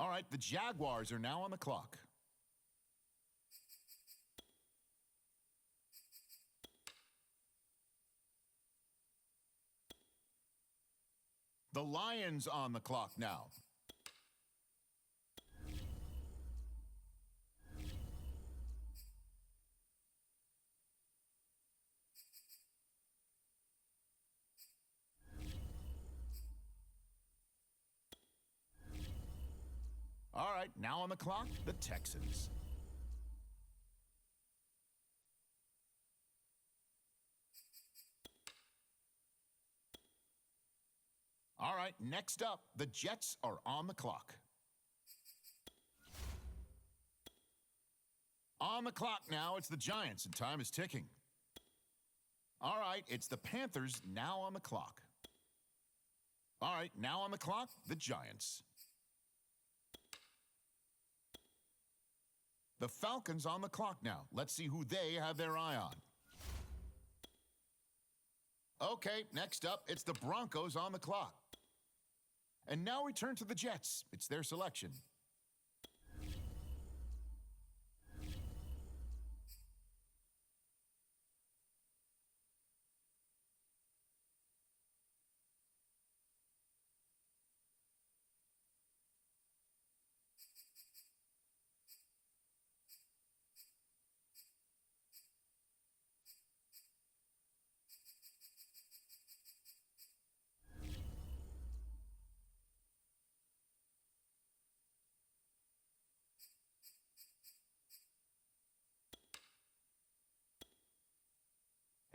All right, the Jaguars are now on the clock. The Lions on the clock now. All right, now on the clock, the Texans. All right, next up, the Jets are on the clock. On the clock now, it's the Giants, and time is ticking. All right, it's the Panthers now on the clock. All right, now on the clock, the Giants. The Falcons on the clock now. Let's see who they have their eye on. Okay, next up, it's the Broncos on the clock. And now we turn to the Jets. It's their selection.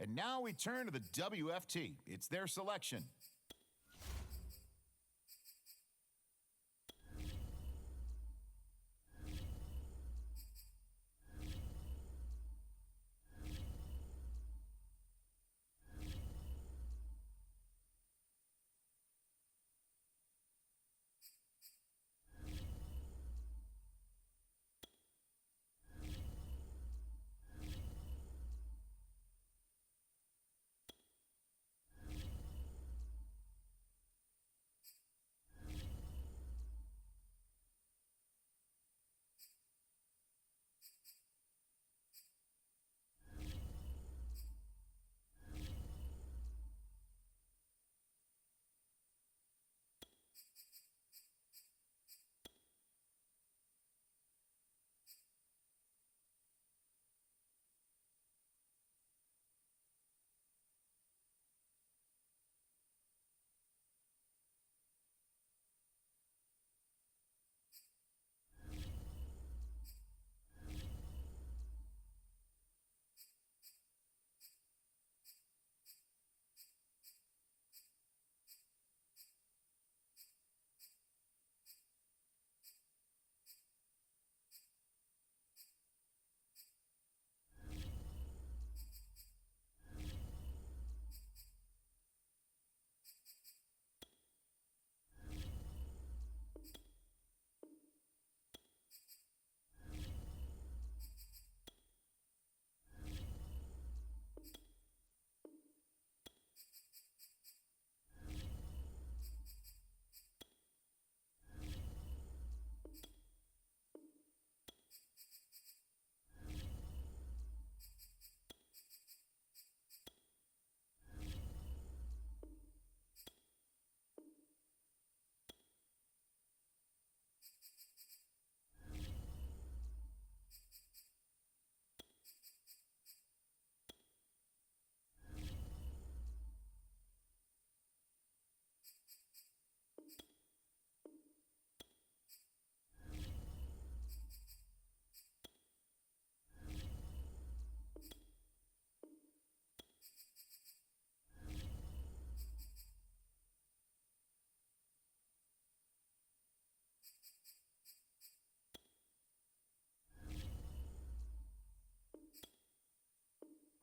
And now we turn to the WFT. It's their selection.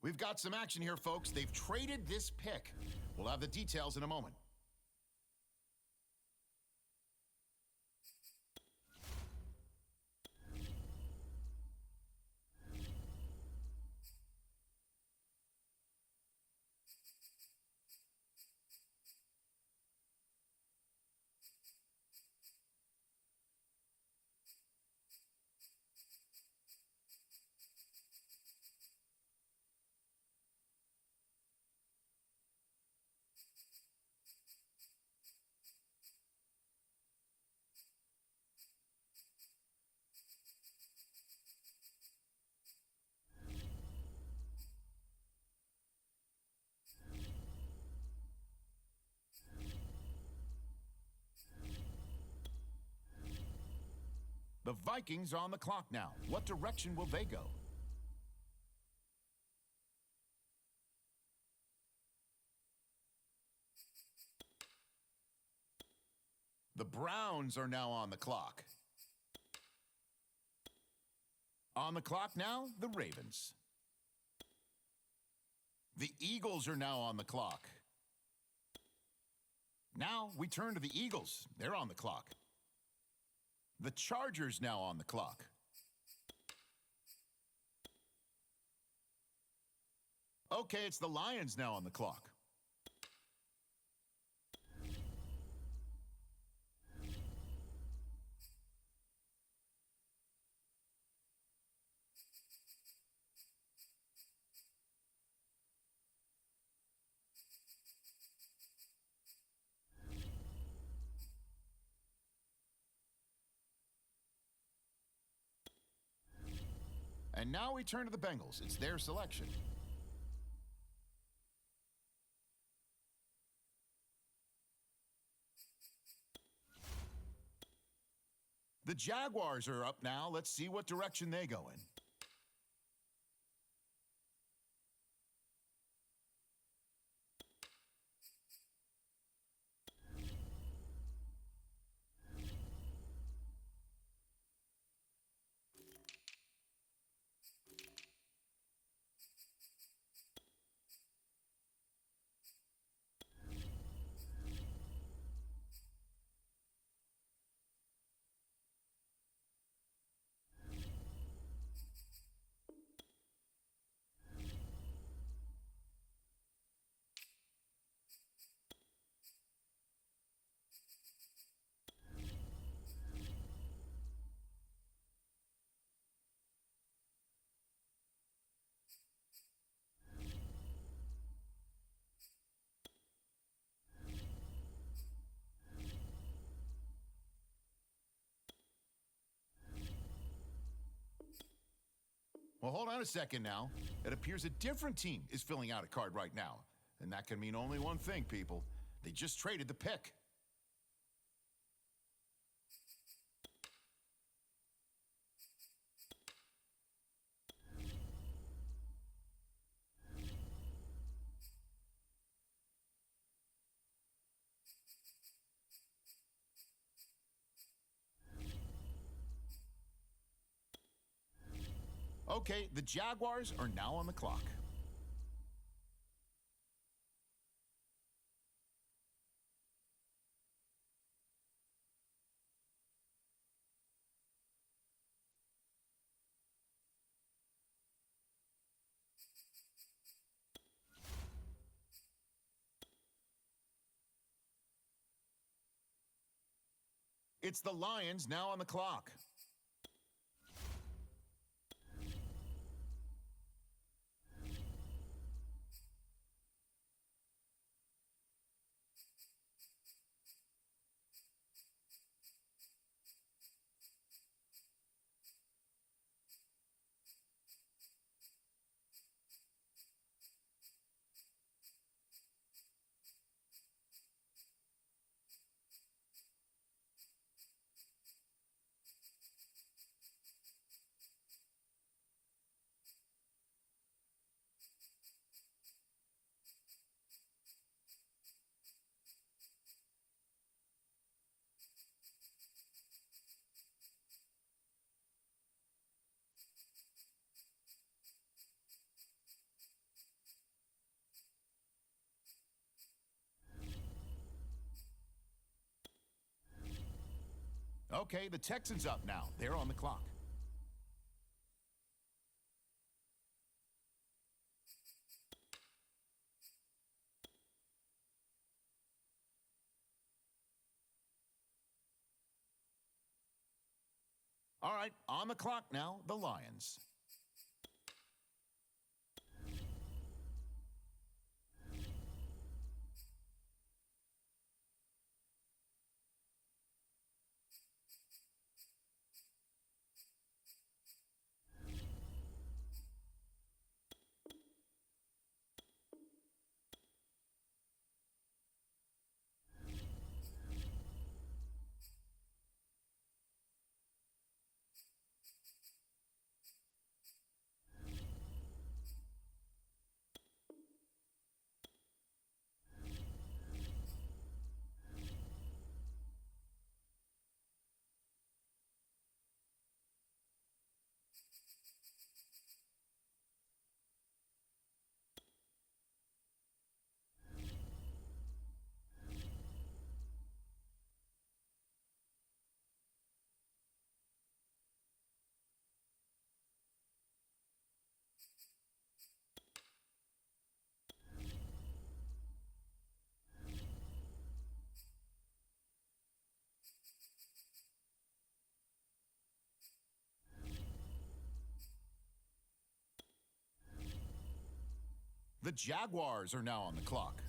We've got some action here, folks. They've traded this pick. We'll have the details in a moment. The Vikings are on the clock now. What direction will they go? The Browns are now on the clock. On the clock now, the Ravens. The Eagles are now on the clock. Now we turn to the Eagles. They're on the clock. The Chargers now on the clock. Okay, it's the Lions now on the clock. And now we turn to the Bengals. It's their selection. The Jaguars are up now. Let's see what direction they go in. Well, hold on a second now. It appears a different team is filling out a card right now. And that can mean only one thing, people. They just traded the pick. Okay, the Jaguars are now on the clock. It's the Lions now on the clock. Okay, the Texans up now. They're on the clock. All right, on the clock now, the Lions. The Jaguars are now on the clock.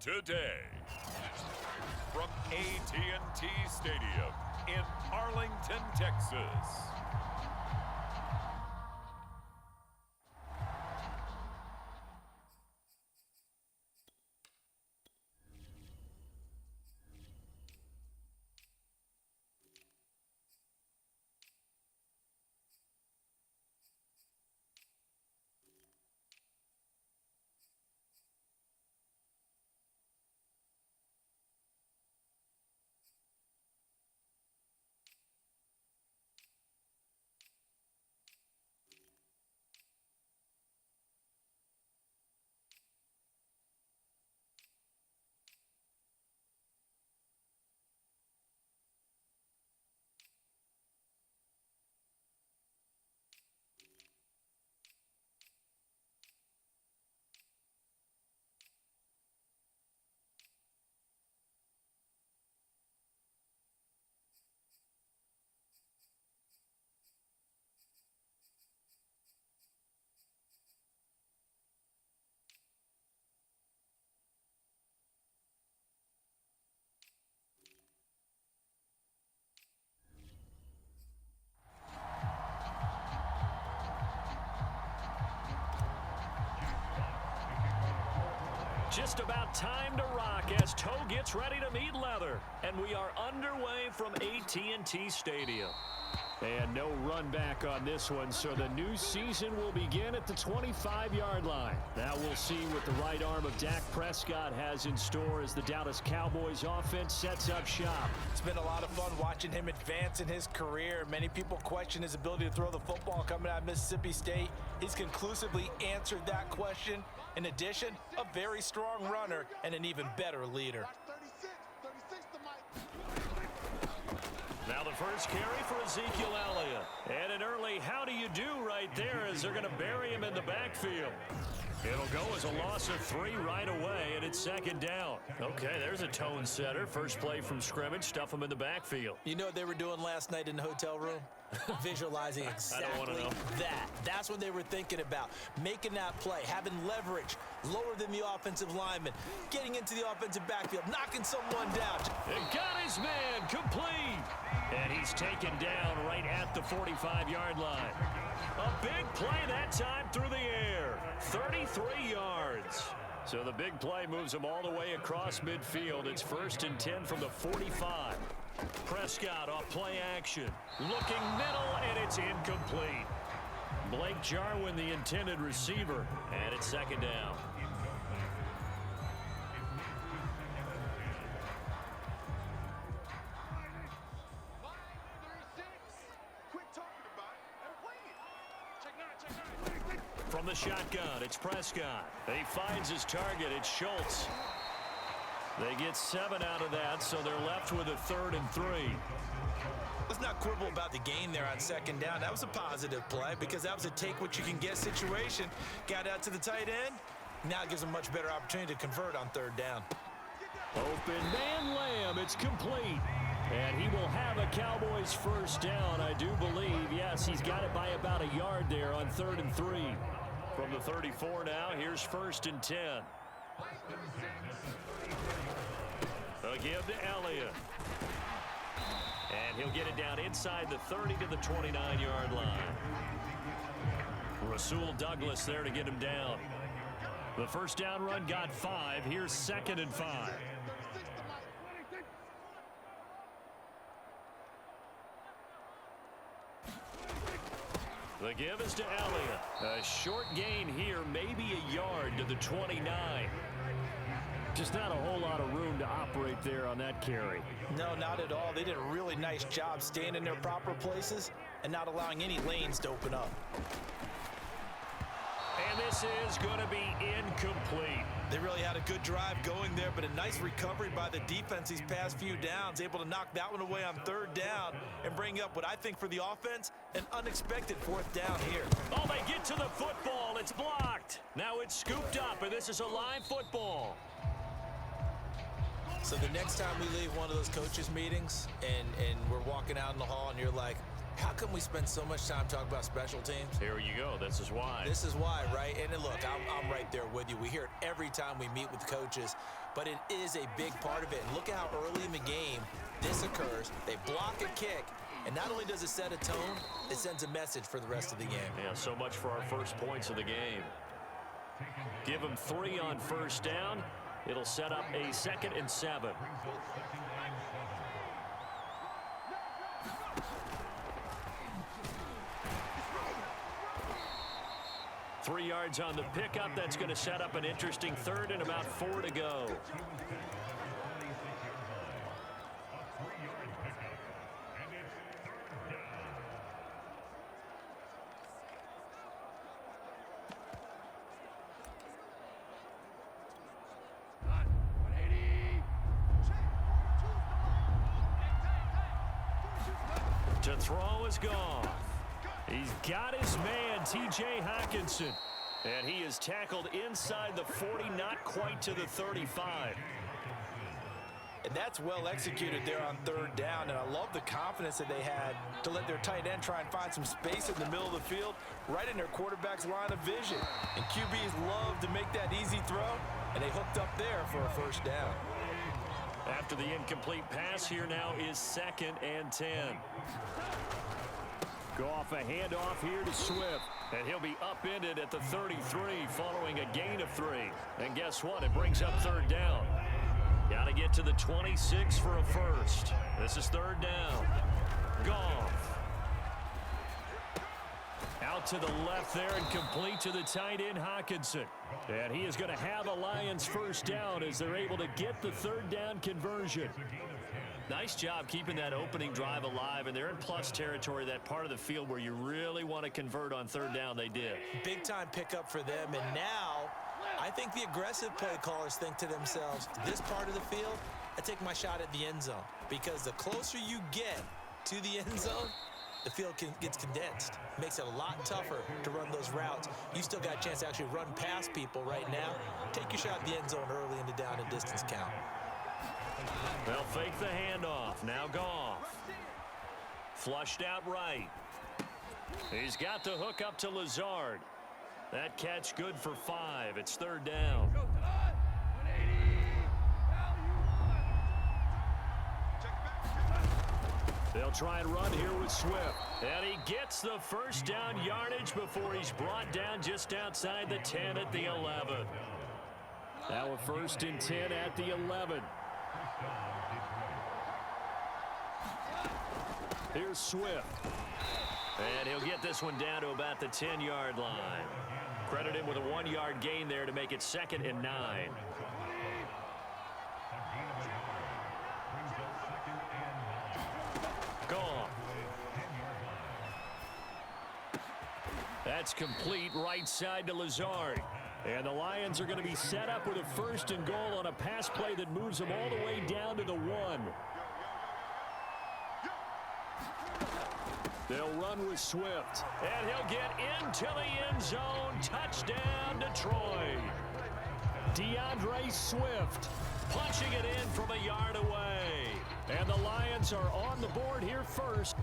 Today, from AT&T Stadium in Arlington, Texas. Just about time to rock as toe gets ready to meet leather. And we are underway from AT&T Stadium. And no run back on this one, so the new season will begin at the 25-yard line. Now we'll see what the right arm of Dak Prescott has in store as the Dallas Cowboys offense sets up shop. It's been a lot of fun watching him advance in his career. Many people question his ability to throw the football coming out of Mississippi State. He's conclusively answered that question. In addition, a very strong runner and an even better leader. Now the first carry for Ezekiel Elliott. And an early how do you do right there as they're going to bury him in the backfield. It'll go as a loss of 3 right away, and it's second down. Okay, there's a tone setter. First play from scrimmage, stuff him in the backfield. You know what they were doing last night in the hotel room? Visualizing exactly that. That's what they were thinking about. Making that play, having leverage, lower than the offensive lineman, getting into the offensive backfield, knocking someone down. And got his man complete. And he's taken down right at the 45-yard line. A big play that time through the air. 33 yards. So the big play moves him all the way across midfield. It's 1st and 10 from the 45. Prescott off play action. Looking middle, and it's incomplete. Blake Jarwin, the intended receiver, and it's second down. From the shotgun, it's Prescott. He finds his target. It's Schultz. They get 7 out of that, so they're left with a 3rd and 3. Let's not quibble about the gain there on second down. That was a positive play because that was a take-what-you-can-get situation. Got out to the tight end. Now it gives them a much better opportunity to convert on 3rd down. Open man Lamb. It's complete. And he will have a Cowboys first down, I do believe. Yes, he's got it by about a yard there on 3rd and 3. From the 34 now, here's 1st and 10. A give to Elliott. And he'll get it down inside the 30 to the 29-yard line. Rasul Douglas there to get him down. The first down run got 5. Here's 2nd and 5. The give is to Elliott. A short gain here, maybe a yard to the 29. Just not a whole lot of room to operate there on that carry. No, not at all. They did a really nice job staying in their proper places and not allowing any lanes to open up. And this is going to be incomplete. They really had a good drive going there, but a nice recovery by the defense these past few downs, able to knock that one away on 3rd down and bring up what I think for the offense, an unexpected 4th down here. Oh, they get to the football. It's blocked. Now it's scooped up, and this is a live football. So the next time we leave one of those coaches meetings and we're walking out in the hall and you're like, how come we spend so much time talking about special teams? Here you go. This is why. This is why, right? And look, I'm right there with you. We hear it every time we meet with coaches, but it is a big part of it. And look at how early in the game this occurs. They block a kick, and not only does it set a tone, it sends a message for the rest of the game. Yeah, so much for our first points of the game. Give them 3 on first down. It'll set up a 2nd and 7. Three yards on the pickup. That's going to set up an interesting 3rd and about 4 to go. To throw is gone. He's got his man, T.J. Hockenson. And he is tackled inside the 40, not quite to the 35. And that's well executed there on 3rd down. And I love the confidence that they had to let their tight end try and find some space in the middle of the field, right in their quarterback's line of vision. And QBs love to make that easy throw, and they hooked up there for a first down. After the incomplete pass, here now is 2nd and 10. Goff, a handoff here to Swift. And he'll be upended at the 33 following a gain of 3. And guess what? It brings up third down. Got to get to the 26 for a first. This is third down. Goff. Out to the left there and complete to the tight end, Hockenson. And he is going to have a Lions first down as they're able to get the third down conversion. Nice job keeping that opening drive alive, and they're in plus territory, that part of the field where you really want to convert on third down. They did. Big-time pickup for them, and now I think the aggressive play callers think to themselves, this part of the field, I take my shot at the end zone, because the closer you get to the end zone, the field gets condensed. Makes it a lot tougher to run those routes. You still got a chance to actually run past people right now. Take your shot at the end zone early in the down and distance count. They'll fake the handoff. Now Goff. Flushed out right. He's got the hook up to Lazard. That catch good for 5. It's third down. They'll try and run here with Swift. And he gets the first down yardage before he's brought down just outside the 10 at the 11. Now a first and 10 at the 11. Here's Swift. And he'll get this one down to about the 10-yard line. Credit him with a 1-yard gain there to make it 2nd and 9. Goff. That's complete right side to Lazard. And the Lions are going to be set up with a first and goal on a pass play that moves them all the way down to the 1. They'll run with Swift. And he'll get into the end zone. Touchdown, Detroit. DeAndre Swift punching it in from a yard away. And the Lions are on the board here first.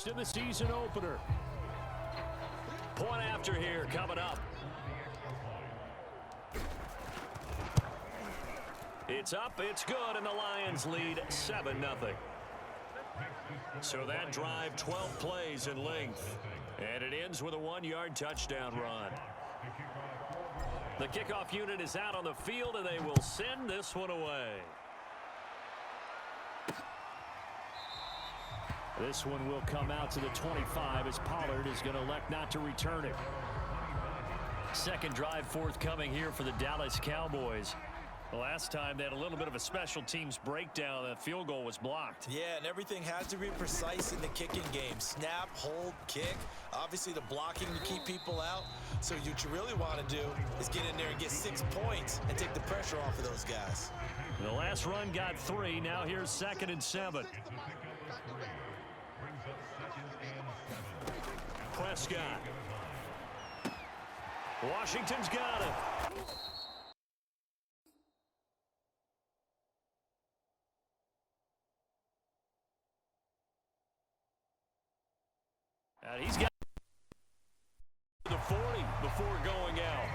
To the season opener. Point after here coming up. It's up, it's good, and the Lions lead 7-0. So that drive, 12 plays in length. And it ends with a 1-yard touchdown run. The kickoff unit is out on the field, and they will send this one away. This one will come out to the 25 as Pollard is going to elect not to return it. Second drive forthcoming here for the Dallas Cowboys. The last time they had a little bit of a special teams breakdown. That field goal was blocked. Yeah, and everything has to be precise in the kicking game. Snap, hold, kick. Obviously the blocking to keep people out. So what you really want to do is get in there and get 6 points and take the pressure off of those guys. The last run got 3. Now here's 2nd and 7. Prescott. Washington's got it. And he's got the 40 before going out.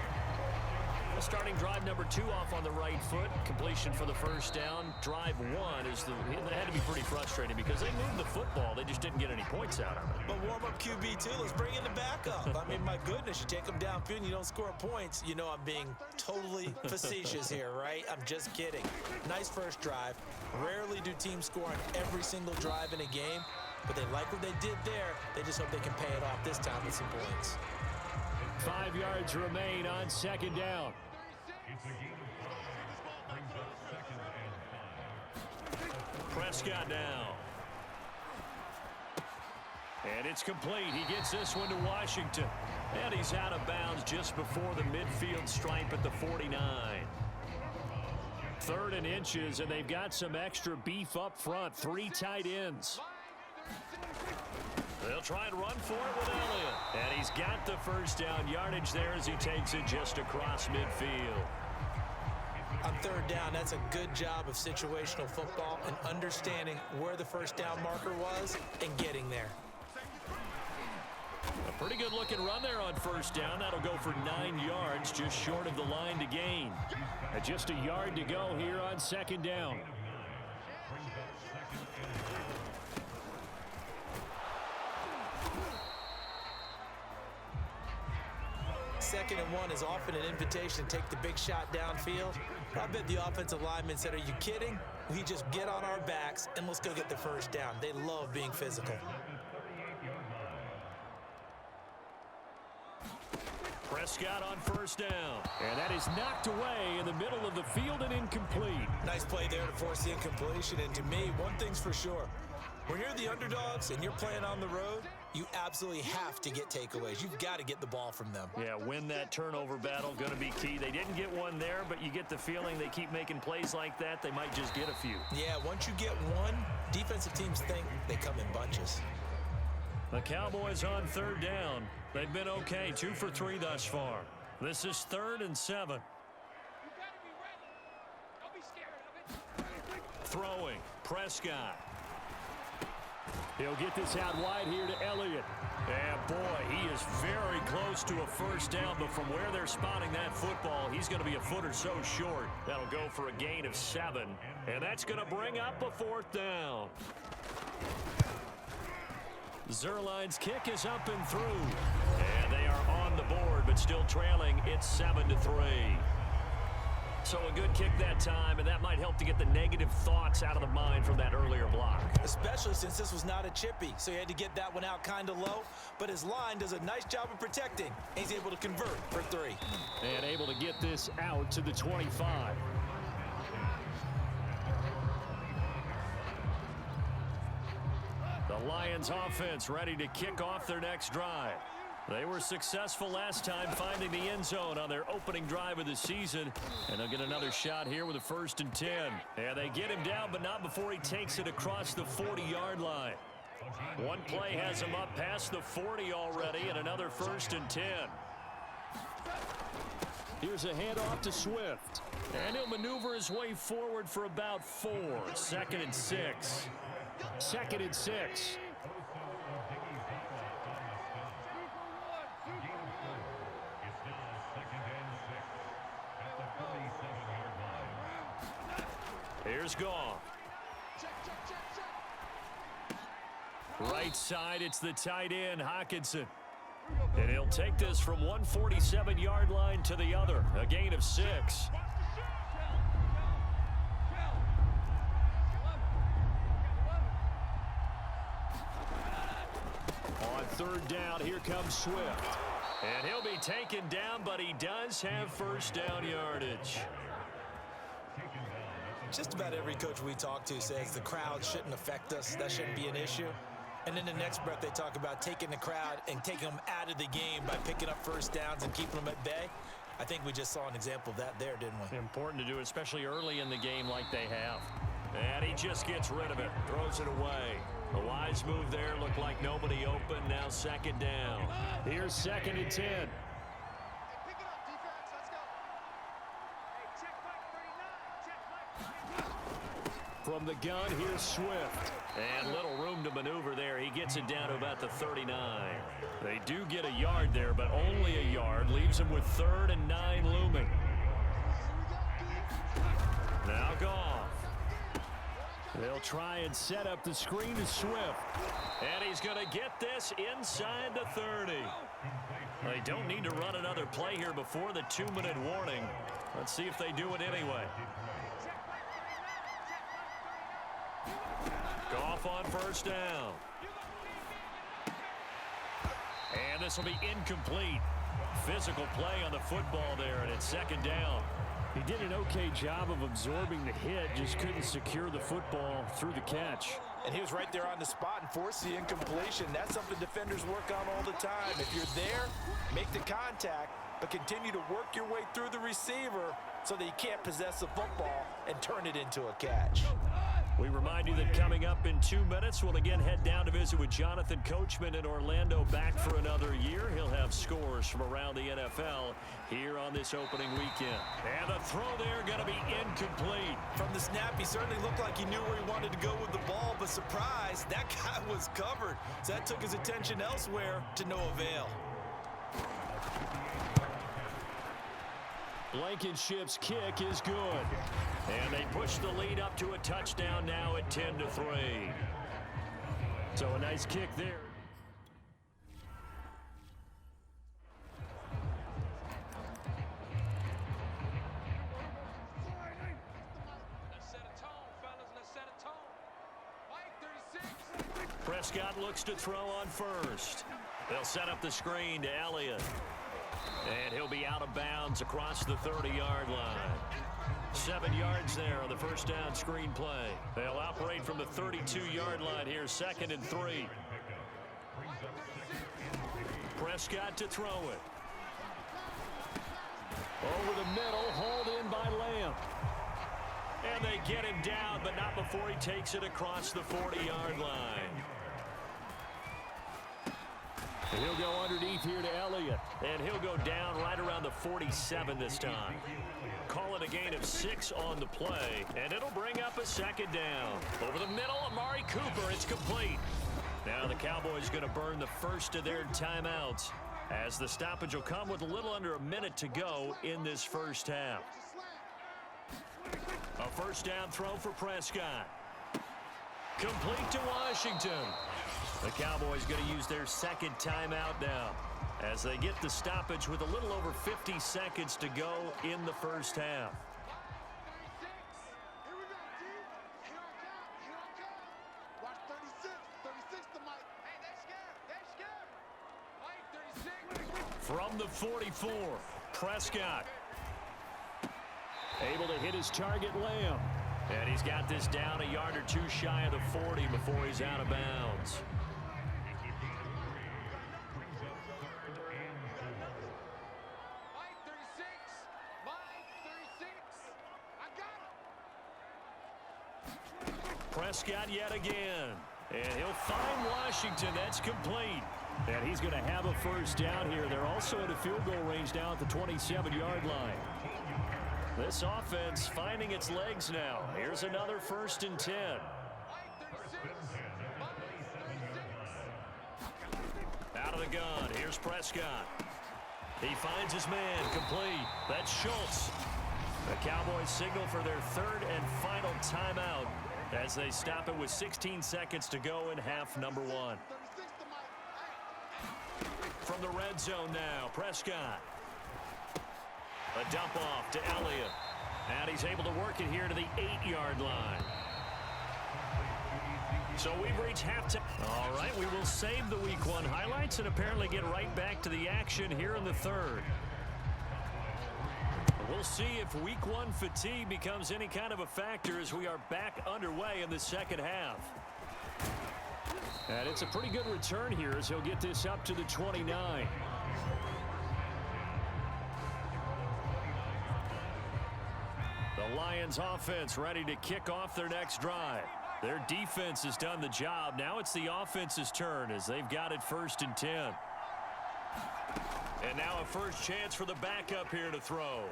Starting drive number 2 off on the right foot. Completion for the first down. Drive 1 is that had to be pretty frustrating because they moved the football. They just didn't get any points out of it. But warm-up QB too. Let's bring in the backup. I mean, my goodness, you take them downfield and you don't score points. You know I'm being totally facetious here, right? I'm just kidding. Nice first drive. Rarely do teams score on every single drive in a game, but they like what they did there. They just hope they can pay it off this time with some points. 5 yards remain on second down. Prescott now. And it's complete. He gets this one to Washington. And he's out of bounds just before the midfield stripe at the 49. 3rd and inches, and they've got some extra beef up front. 3 tight ends. They'll try and run for it with Elliott. And he's got the first down yardage there as he takes it just across midfield. On 3rd down, that's a good job of situational football and understanding where the first down marker was and getting there. A pretty good looking run there on 1st down. That'll go for 9 yards, just short of the line to gain. And just a yard to go here on 2nd down. Second and 1 is often an invitation to take the big shot downfield. I bet the offensive lineman said, "Are you kidding? We just get on our backs and let's go get the first down." They love being physical. Prescott on 1st down. And that is knocked away in the middle of the field and incomplete. Nice play there to force the incompletion. And to me, one thing's for sure. When you're the underdogs and you're playing on the road, you absolutely have to get takeaways. You've got to get the ball from them. Yeah, win that turnover battle, going to be key. They didn't get one there, but you get the feeling they keep making plays like that, they might just get a few. Yeah, once you get one, defensive teams think they come in bunches. The Cowboys on 3rd down. They've been okay, 2 for 3 thus far. This is 3rd and 7. Throwing, Prescott. He'll get this out wide here to Elliott. And boy, he is very close to a first down, but from where they're spotting that football, he's going to be a foot or so short. That'll go for a gain of 7. And that's going to bring up a 4th down. Zerline's kick is up and through. And they are on the board, but still trailing. It's 7-3. So a good kick that time, and that might help to get the negative thoughts out of the mind from that earlier block. Especially since this was not a chippy, so he had to get that one out kind of low. But his line does a nice job of protecting. He's able to convert for 3. And able to get this out to the 25. The Lions offense ready to kick off their next drive. They were successful last time finding the end zone on their opening drive of the season. And they'll get another shot here with a 1st and 10. And they get him down, but not before he takes it across the 40-yard line. One play has him up past the 40 already, and another 1st and 10. Here's a handoff to Swift. And he'll maneuver his way forward for about 4. 2nd and 6. 2nd and 6. Here's Goff. Right side, it's the tight end, Hockenson. And he'll take this from 147-yard line to the other. A gain of 6. On 3rd down, here comes Swift. And he'll be taken down, but he does have first down yardage. Just about every coach we talk to says the crowd shouldn't affect us. That shouldn't be an issue. And in the next breath, they talk about taking the crowd and taking them out of the game by picking up first downs and keeping them at bay. I think we just saw an example of that there, didn't we? Important to do, especially early in the game like they have. And he just gets rid of it, throws it away. A wise move there, looked like nobody open. Now 2nd down. Here's 2nd and 10. From the gun, here's Swift. And little room to maneuver there. He gets it down to about the 39. They do get a yard there, but only a yard. Leaves him with 3rd and 9 looming. Now Goff. They'll try and set up the screen to Swift. And he's going to get this inside the 30. They don't need to run another play here before the 2-minute warning. Let's see if they do it anyway. Goff on first down. And this will be incomplete. Physical play on the football there, and it's 2nd down. He did an okay job of absorbing the hit, just couldn't secure the football through the catch. And he was right there on the spot and forced the incompletion. That's something defenders work on all the time. If you're there, make the contact, but continue to work your way through the receiver so that you can't possess the football and turn it into a catch. We remind you that coming up in 2 minutes, we'll again head down to visit with Jonathan Coachman in Orlando, back for another year. He'll have scores from around the NFL here on this opening weekend. And the throw there going to be incomplete. From the snap, he certainly looked like he knew where he wanted to go with the ball, but surprise, that guy was covered. So that took his attention elsewhere to no avail. Blankenship's kick is good. And they push the lead up to a touchdown now at 10-3. So a nice kick there. Prescott looks to throw on first. They'll set up the screen to Elliott. And he'll be out of bounds across the 30-yard line. 7 yards there on the first down screen play. They'll operate from the 32-yard line here, 2nd and 3. Prescott to throw it. Over the middle, hauled in by Lamb. And they get him down, but not before he takes it across the 40-yard line. And he'll go underneath here to Elliott. And he'll go down right around the 47 this time. Call it a gain of 6 on the play. And it'll bring up a 2nd down. Over the middle, Amari Cooper. It's complete. Now the Cowboys going to burn the first of their timeouts, as the stoppage will come with a little under a minute to go in this first half. A first down throw for Prescott. Complete to Washington. The Cowboys going to use their 2nd timeout now, as they get the stoppage with a little over 50 seconds to go in the first half. From the 44, Prescott. Able to hit his target, Lamb. And he's got this down a yard or two shy of the 40 before he's out of bounds. Prescott yet again. And he'll find Washington. That's complete. And he's going to have a first down here. They're also at a field goal range down at the 27-yard line. This offense finding its legs now. Here's another 1st and 10. Out of the gun. Here's Prescott. He finds his man. Complete. That's Schultz. The Cowboys signal for their 3rd and final timeout, as they stop it with 16 seconds to go in half number 1. From the red zone now, Prescott. A dump off to Elliott. And he's able to work it here to the 8-yard line. So we've reached halftime. All right, we will save the Week 1 highlights and apparently get right back to the action here in the 3rd. We'll see if Week 1 fatigue becomes any kind of a factor as we are back underway in the 2nd half. And it's a pretty good return here as he'll get this up to the 29. The Lions offense ready to kick off their next drive. Their defense has done the job. Now it's the offense's turn as they've got it 1st and 10. And now a first chance for the backup here to throw.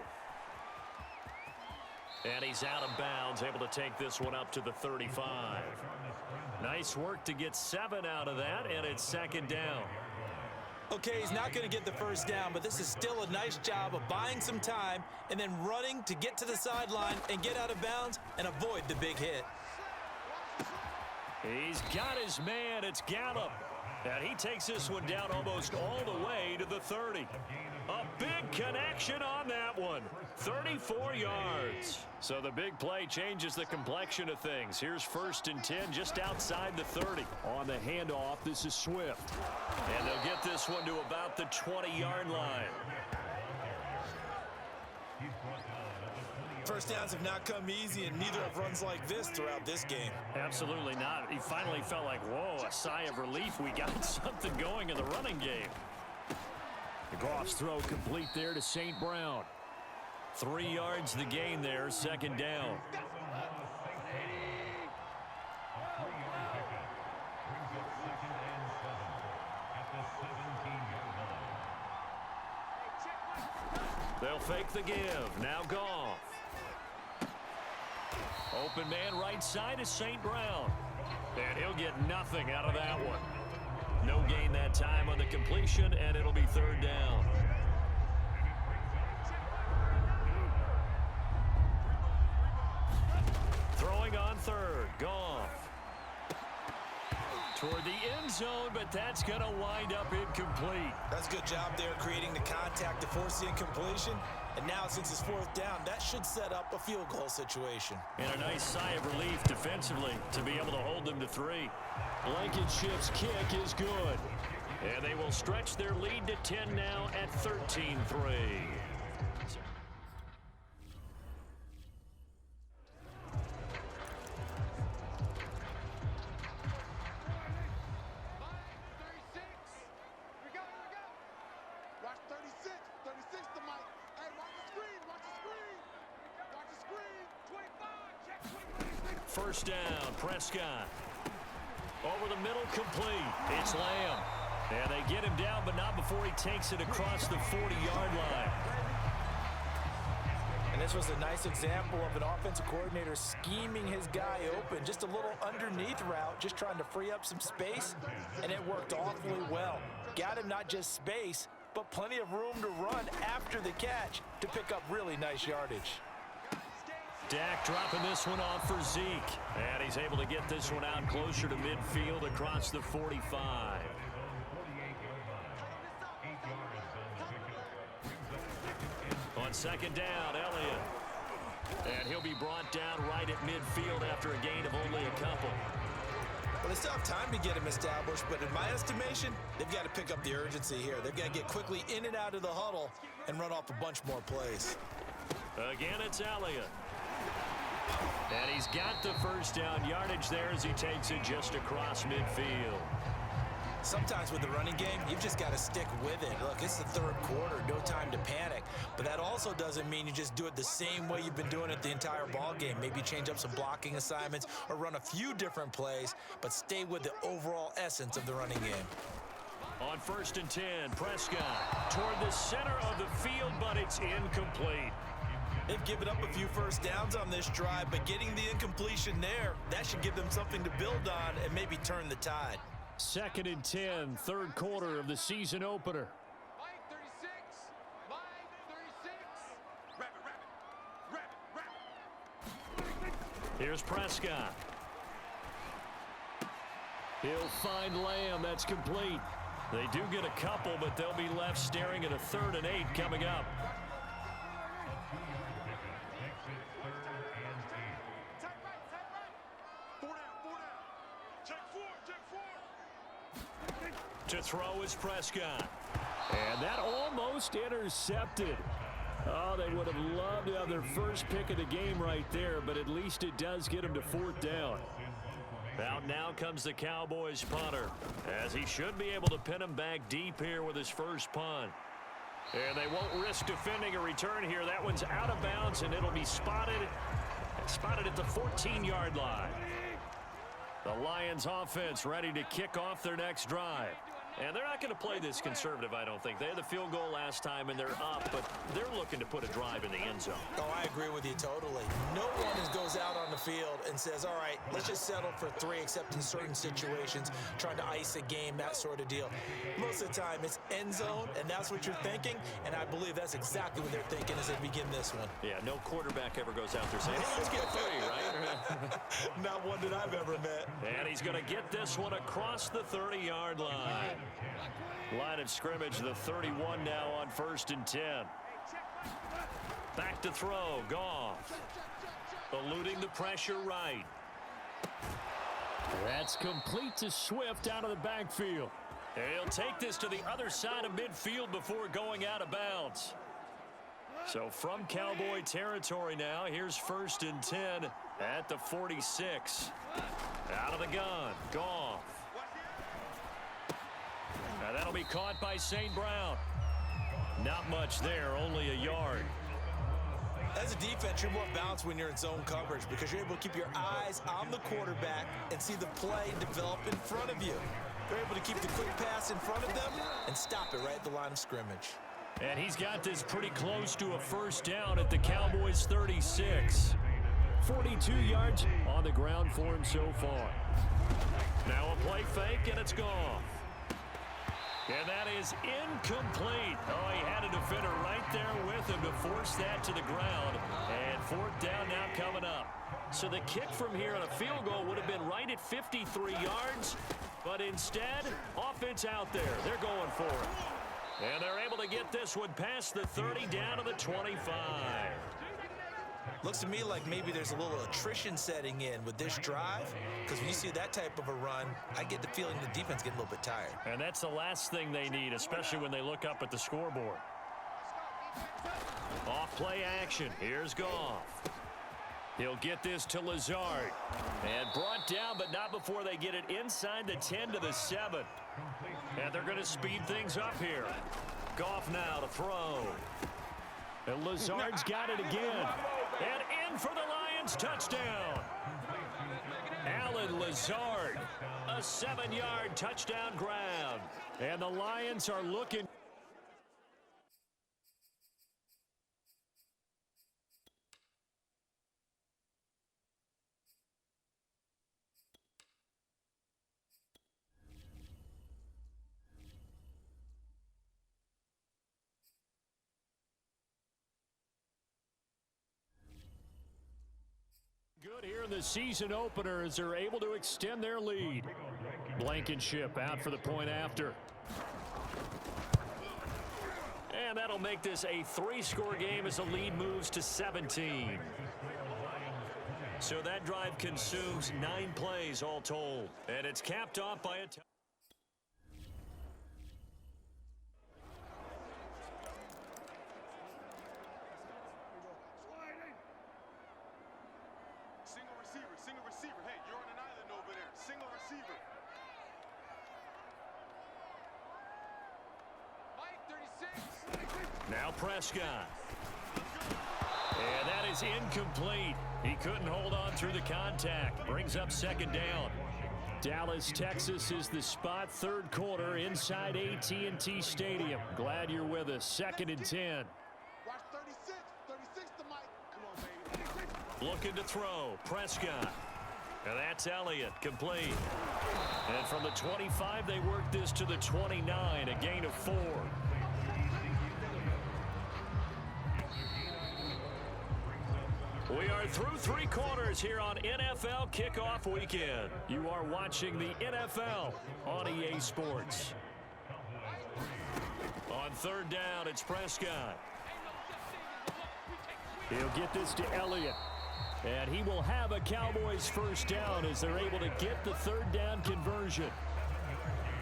And he's out of bounds, able to take this one up to the 35. Nice work to get 7 out of that, and it's 2nd down. Okay, he's not going to get the first down, but this is still a nice job of buying some time and then running to get to the sideline and get out of bounds and avoid the big hit. He's got his man. It's Gallup. And he takes this one down almost all the way to the 30. A big connection on that one. 34 yards. So the big play changes the complexion of things. Here's 1st and 10 just outside the 30. On the handoff, this is Swift. And they'll get this one to about the 20-yard line. First downs have not come easy, and neither have runs like this throughout this game. Absolutely not. He finally felt like, whoa, a sigh of relief. We got something going in the running game. Goff's throw complete there to St. Brown. 3 yards the gain there, second down. They'll fake the give. Now Goff. Open man right side is St. Brown. And he'll get nothing out of that one. No gain that time on the completion, and it'll be third down. Throwing on third. Goff. Toward the end zone, but that's going to wind up incomplete. That's a good job there creating the contact to force the incompletion. And now, since it's fourth down, that should set up a field goal situation. And a nice sigh of relief defensively to be able to hold them to 3. Blankenship's kick is good. And they will stretch their lead to 10 now at 13-3. First down, Prescott. Over the middle, complete. It's Lamb. And they get him down, but not before he takes it across the 40-yard line. And this was a nice example of an offensive coordinator scheming his guy open. Just a little underneath route, just trying to free up some space, and it worked awfully well. Got him not just space, but plenty of room to run after the catch to pick up really nice yardage. Dak dropping this one off for Zeke. And he's able to get this one out closer to midfield across the 45. On second down, Elliott. And he'll be brought down right at midfield after a gain of only a couple. Well, they still have time to get him established, but in my estimation, they've got to pick up the urgency here. They've got to get quickly in and out of the huddle and run off a bunch more plays. Again, it's Elliott. And he's got the first down yardage there as he takes it just across midfield. Sometimes with the running game, you've just got to stick with it. Look, it's the third quarter, no time to panic. But that also doesn't mean you just do it the same way you've been doing it the entire ball game. Maybe change up some blocking assignments or run a few different plays, but stay with the overall essence of the running game. On first and 10, Prescott toward the center of the field, but it's incomplete. They've given up a few first downs on this drive, but getting the incompletion there, that should give them something to build on and maybe turn the tide. Second and 10, third quarter of the season opener. Here's Prescott. He'll find Lamb. That's complete. They do get a couple, but they'll be left staring at a 3rd and 8 coming up. To throw is Prescott. And that almost intercepted. Oh, they would have loved to have their first pick of the game right there, but at least it does get them to 4th down. Out now comes the Cowboys punter, as he should be able to pin him back deep here with his first punt. And they won't risk defending a return here. That one's out of bounds, and it'll be spotted at the 14-yard line. The Lions offense ready to kick off their next drive. And they're not going to play this conservative, I don't think. They had the field goal last time, and they're up, but they're looking to put a drive in the end zone. Oh, I agree with you totally. No one goes out on the field and says, all right, let's just settle for 3, except in certain situations, trying to ice a game, that sort of deal. Most of the time, it's end zone, and that's what you're thinking, and I believe that's exactly what they're thinking as they begin this one. Yeah, no quarterback ever goes out there saying, hey, let's get 3, right? Not one that I've ever met. And he's going to get this one across the 30-yard line. Line of scrimmage, the 31 now on first and 10. Back to throw, Goff. Eluding the pressure right. That's complete to Swift out of the backfield. And he'll take this to the other side of midfield before going out of bounds. So from Cowboy territory now, here's 1st and 10 at the 46. Out of the gun, Goff. Now that'll be caught by St. Brown. Not much there, only a yard. As a defense, you're more balanced when you're in zone coverage because you're able to keep your eyes on the quarterback and see the play develop in front of you. They're able to keep the quick pass in front of them and stop it right at the line of scrimmage. And he's got this pretty close to a 1st down at the Cowboys' 36. 42 yards on the ground for him so far. Now a play fake, and it's gone. And that is incomplete. Oh, he had a defender right there with him to force that to the ground. And 4th down now coming up. So the kick from here on a field goal would have been right at 53 yards. But instead, offense out there. They're going for it. And they're able to get this one past the 30 down to the 25. Looks to me like maybe there's a little attrition setting in with this drive, because when you see that type of a run, I get the feeling the defense getting a little bit tired. And that's the last thing they need, especially when they look up at the scoreboard. Off play action. Here's Goff. He'll get this to Lazard. And brought down, but not before they get it inside the 10 to the 7. And they're going to speed things up here. Goff now to throw. And Lazard's got it again. And in for the Lions touchdown. Alan Lazard, a 7-yard touchdown grab. And the Lions are looking. Good here in the season opener as they're able to extend their lead. Blankenship out for the point after. And that'll make this a 3-score game as the lead moves to 17. So that drive consumes 9 plays all told. And it's capped off by a Single receiver. Hey, you're on an island over there. Single receiver. Mike, 36. Now Prescott. And that is incomplete. He couldn't hold on through the contact. Brings up 2nd down. Dallas, Texas is the spot. 3rd quarter inside AT&T Stadium. Glad you're with us. 2nd and 10. Watch 36. 36 to Mike. Come on, baby. Looking to throw. Prescott. And that's Elliott, complete. And from the 25, they work this to the 29, a gain of 4. We are through 3 quarters here on NFL Kickoff Weekend. You are watching the NFL on EA Sports. On 3rd down, it's Prescott. He'll get this to Elliott. And he will have a Cowboys 1st down as they're able to get the 3rd down conversion.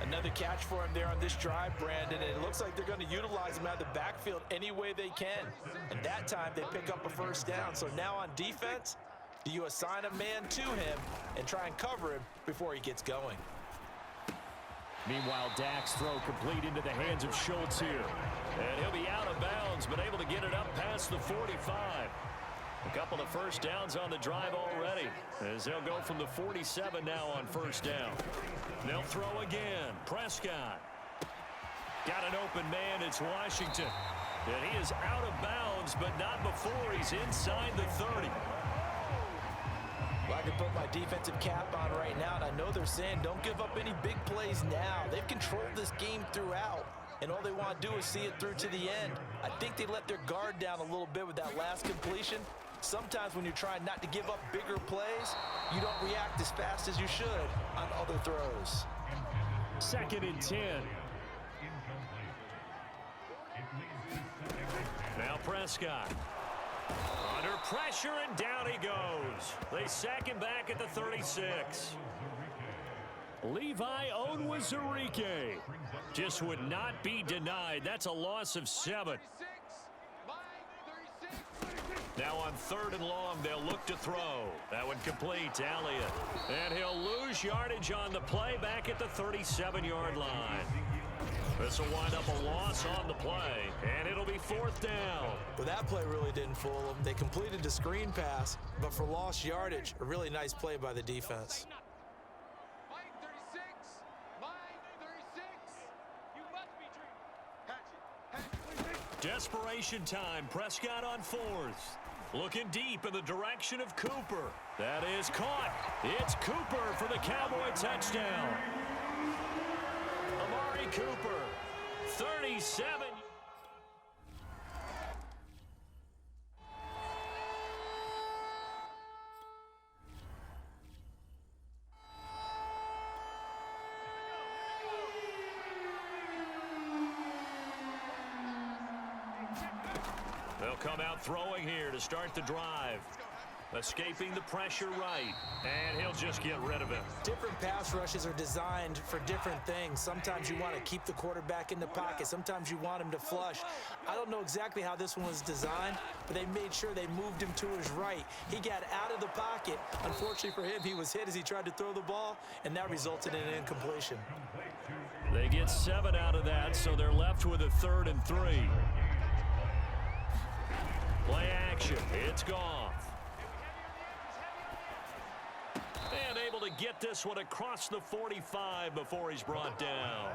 Another catch for him there on this drive, Brandon, and it looks like they're going to utilize him out of the backfield any way they can. And that time they pick up a 1st down. So now on defense, do you assign a man to him and try and cover him before he gets going? Meanwhile, Dak's throw complete into the hands of Schultz here. And he'll be out of bounds, but able to get it up past the 45. A couple of 1st downs on the drive already, as they'll go from the 47 now on 1st down. They'll throw again. Prescott. Got an open man. It's Washington. And he is out of bounds, but not before he's inside the 30. Well, I can put my defensive cap on right now, and I know they're saying don't give up any big plays now. They've controlled this game throughout, and all they want to do is see it through to the end. I think they let their guard down a little bit with that last completion. Sometimes when you're trying not to give up bigger plays, you don't react as fast as you should on other throws. 2nd and 10. Now Prescott. Under pressure, and down he goes. They sack him back at the 36. Levi Onwuzurike just would not be denied. That's a loss of 7. Now on 3rd and long, they'll look to throw. That one complete to Elliott. And he'll lose yardage on the play back at the 37-yard line. This will wind up a loss on the play, and it'll be 4th down. Well, that play really didn't fool them. They completed the screen pass, but for lost yardage, a really nice play by the defense. Line 36. Line 36. You must be dreaming. Hatch it. Desperation time. Prescott on 4th. Looking deep in the direction of Cooper. That is caught. It's Cooper for the Cowboy touchdown. Amari Cooper, 37. They'll come out throwing here to start the drive. Escaping the pressure right, and he'll just get rid of it. Different pass rushes are designed for different things. Sometimes you want to keep the quarterback in the pocket. Sometimes you want him to flush. I don't know exactly how this one was designed, but they made sure they moved him to his right. He got out of the pocket. Unfortunately for him, he was hit as he tried to throw the ball, and that resulted in an incompletion. They get 7 out of that, so they're left with a 3rd and 3. Play action. It's Goff. And able to get this one across the 45 before he's brought down.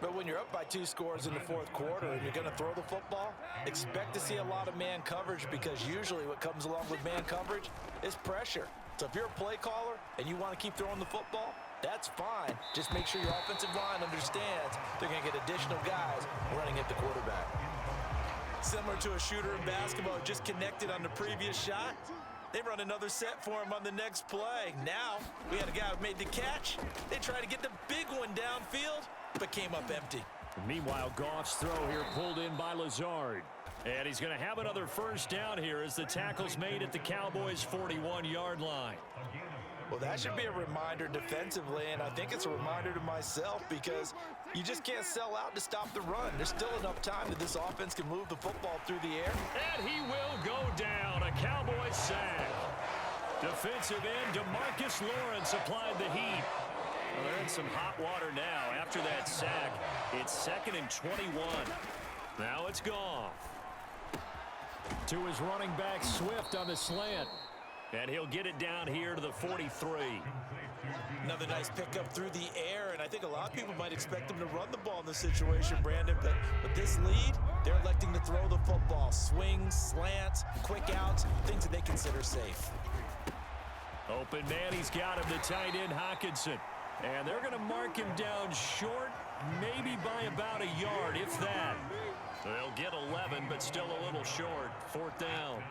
But when you're up by 2 scores in the 4th quarter and you're going to throw the football, expect to see a lot of man coverage, because usually what comes along with man coverage is pressure. So if you're a play caller and you want to keep throwing the football, that's fine. Just make sure your offensive line understands they're going to get additional guys running at the quarterback. Similar to a shooter in basketball who just connected on the previous shot, they run another set for him on the next play. Now, we had a guy who made the catch. They tried to get the big one downfield, but came up empty. Meanwhile, Goff's throw here pulled in by Lazard. And he's going to have another 1st down here as the tackle's made at the Cowboys' 41-yard line. Well, that should be a reminder defensively, and I think it's a reminder to myself, because you just can't sell out to stop the run. There's still enough time that this offense can move the football through the air. And he will go down. A Cowboys sack. Defensive end DeMarcus Lawrence applied the heat. Well, they're in some hot water now. After that sack, it's 2nd and 21. Now it's Goff. To his running back, Swift, on the slant. And he'll get it down here to the 43. Another nice pickup through the air, and I think a lot of people might expect him to run the ball in this situation, Brandon, but with this lead, they're electing to throw the football. Swings, slants, quick outs, things that they consider safe. Open man, he's got him, the tight end, Hockenson. And they're going to mark him down short, maybe by about a yard, if that. They'll get 11, but still a little short. 4th down.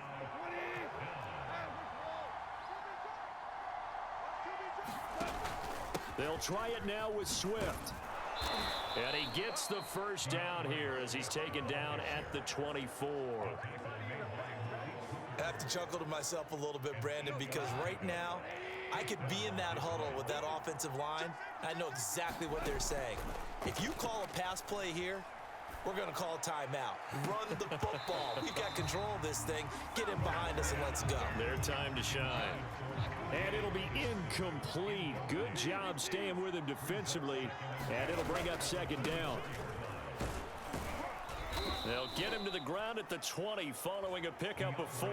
They'll try it now with Swift. And he gets the 1st down here as he's taken down at the 24. I have to chuckle to myself a little bit, Brandon, because right now, I could be in that huddle with that offensive line. I know exactly what they're saying. If you call a pass play here, we're going to call a timeout. Run the football. We've got control of this thing. Get him behind us and let's go. Their time to shine. And it'll be incomplete. Good job staying with him defensively. And it'll bring up 2nd down. They'll get him to the ground at the 20 following a pickup of 4.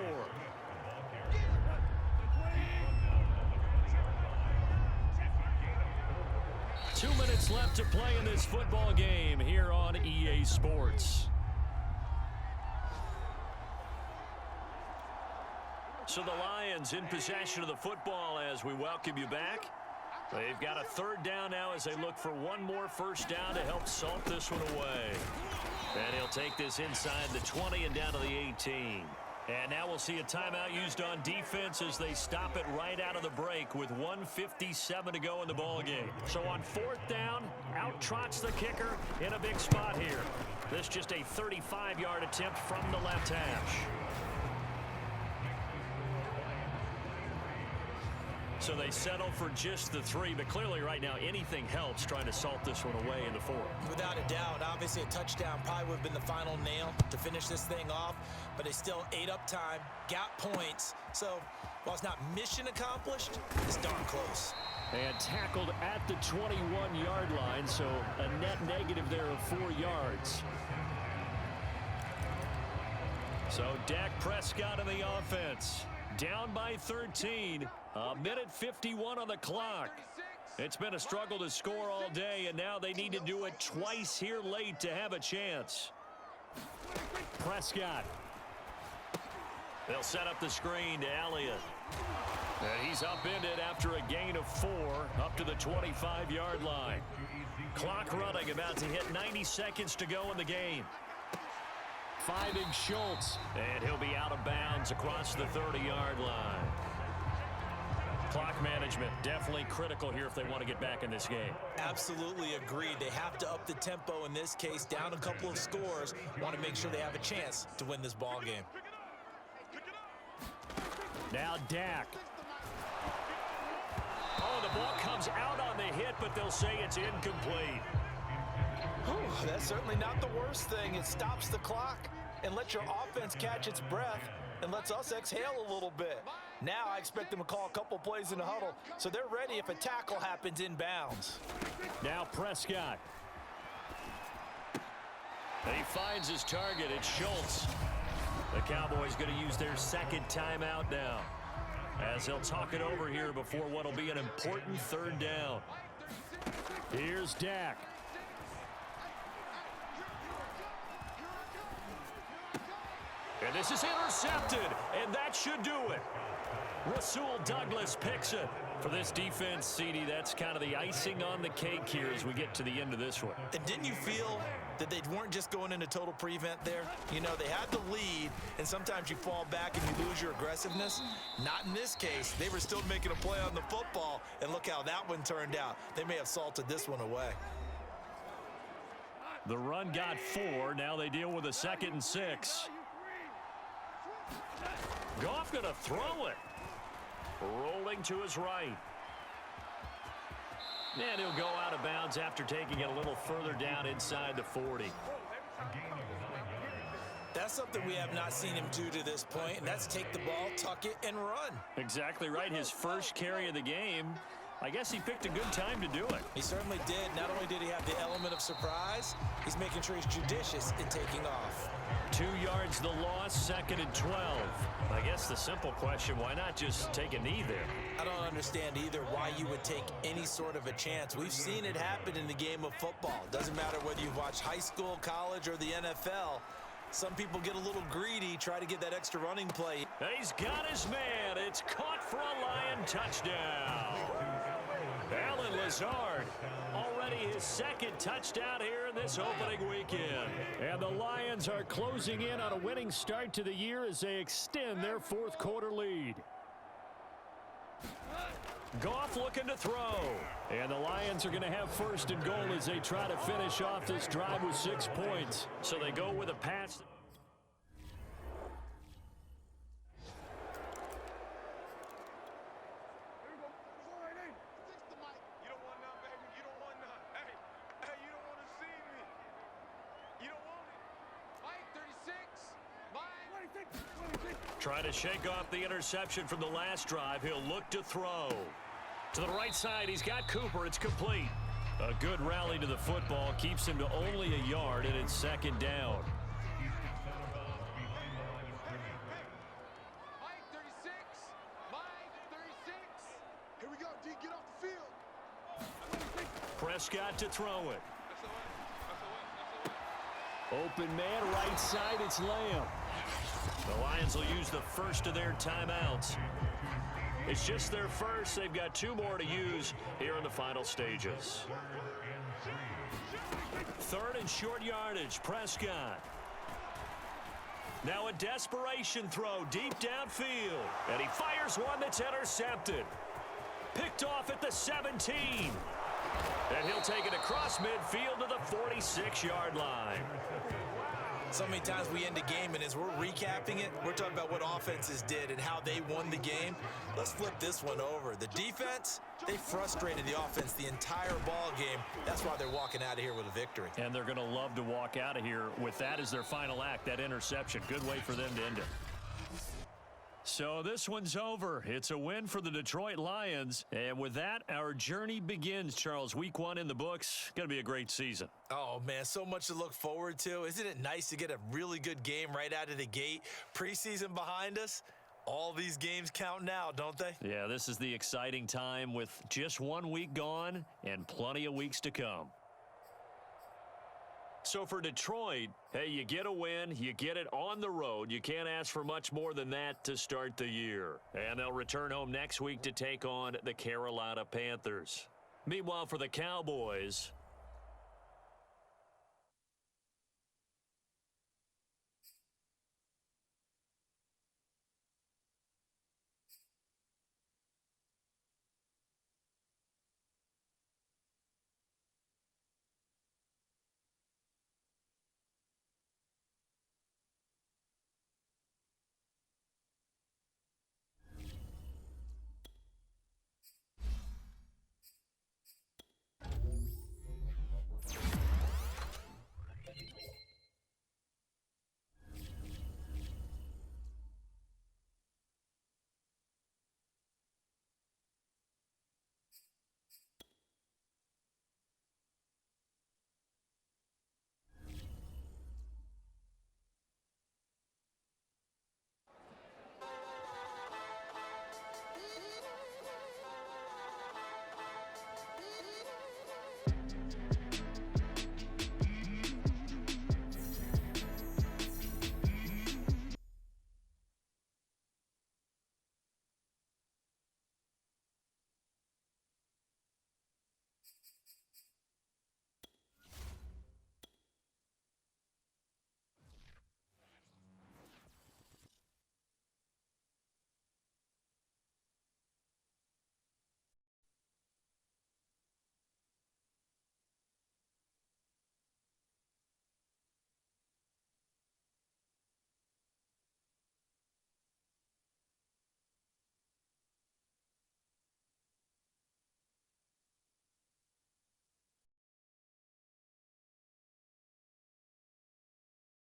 Two minutes left to play in this football game here on EA Sports. So the Lions in possession of the football as we welcome you back. They've got a 3rd down now as they look for one more 1st down to help salt this one away. And he'll take this inside the 20 and down to the 18. And now we'll see a timeout used on defense as they stop it right out of the break with 1:57 to go in the ballgame. So on 4th down, out trots the kicker in a big spot here. This just a 35-yard attempt from the left hash. So they settle for just the 3, but clearly right now anything helps trying to salt this one away in the 4th. Without a doubt, obviously a touchdown probably would have been the final nail to finish this thing off, but they still ate up time, got points. So while it's not mission accomplished, it's darn close. And tackled at the 21-yard line, so a net negative there of 4 yards. So Dak Prescott in the offense. Down by 13. A minute 51 on the clock. It's been a struggle to score all day, and now they need to do it twice here late to have a chance. Prescott. They'll set up the screen to Elliott. And he's upended after a gain of 4 up to the 25-yard line. Clock running, about to hit 90 seconds to go in the game. Finding Schultz, and he'll be out of bounds across the 30-yard line. Clock management definitely critical here if they want to get back in this game. Absolutely agreed. They have to up the tempo in this case, down a couple of scores. Want to make sure they have a chance to win this ball game. Now Dak. Oh, the ball comes out on the hit, but they'll say it's incomplete. Whew, that's certainly not the worst thing. It stops the clock and lets your offense catch its breath and lets us exhale a little bit. Now I expect them to call a couple plays in the huddle, so they're ready if a tackle happens inbounds. Now Prescott. And he finds his target. It's Schultz. The Cowboys going to use their second timeout now, as they'll talk it over here before what will be an important 3rd down. Here's Dak. And this is intercepted, and that should do it. Rasul Douglas picks it. For this defense, CD, that's kind of the icing on the cake here as we get to the end of this one. And didn't you feel that they weren't just going into total prevent there? You know, they had the lead, and sometimes you fall back and you lose your aggressiveness. Not in this case. They were still making a play on the football, and look how that one turned out. They may have salted this one away. The run got 4. Now they deal with a 2nd and 6. Goff going to throw it. Rolling to his right. And he'll go out of bounds after taking it a little further down inside the 40. That's something we have not seen him do to this point, and that's take the ball, tuck it, and run. Exactly right. His first carry of the game. I guess he picked a good time to do it. He certainly did. Not only did he have the element of surprise, he's making sure he's judicious in taking off. 2 yards the loss, 2nd and 12. I guess the simple question, why not just take a knee there? I don't understand either why you would take any sort of a chance. We've seen it happen in the game of football. Doesn't matter whether you've watched high school, college, or the NFL. Some people get a little greedy, try to get that extra running play. He's got his man. It's caught for a Lion touchdown. Alan Lazard, already his 2nd touchdown here in this opening weekend. And the Lions are closing in on a winning start to the year as they extend their 4th quarter lead. Goff looking to throw. And the Lions are going to have 1st and goal as they try to finish off this drive with 6 points. So they go with a pass. Trying to shake off the interception from the last drive. He'll look to throw. To the right side, he's got Cooper. It's complete. A good rally to the football keeps him to only a yard, and it's 2nd down. Mike 36. Mike 36. Here we go, D. Get off the field. Prescott to throw it. Open man, right side, it's Lamb. The Lions will use the first of their timeouts. It's just their first. They've got 2 more to use here in the final stages. 3rd and short yardage, Prescott. Now a desperation throw deep downfield. And he fires one that's intercepted. Picked off at the 17. And he'll take it across midfield to the 46-yard line. So many times we end a game, and as we're recapping it, we're talking about what offenses did and how they won the game. Let's flip this one over. The defense, they frustrated the offense the entire ball game. That's why they're walking out of here with a victory. And they're going to love to walk out of here with that as their final act, that interception. Good way for them to end it. So this one's over. It's a win for the Detroit Lions. And with that, our journey begins, Charles. Week 1 in the books. Going to be a great season. Oh, man, so much to look forward to. Isn't it nice to get a really good game right out of the gate? Preseason behind us. All these games count now, don't they? Yeah, this is the exciting time with just 1 week gone and plenty of weeks to come. So for Detroit, hey, you get a win, you get it on the road. You can't ask for much more than that to start the year. And they'll return home next week to take on the Carolina Panthers. Meanwhile, for the Cowboys,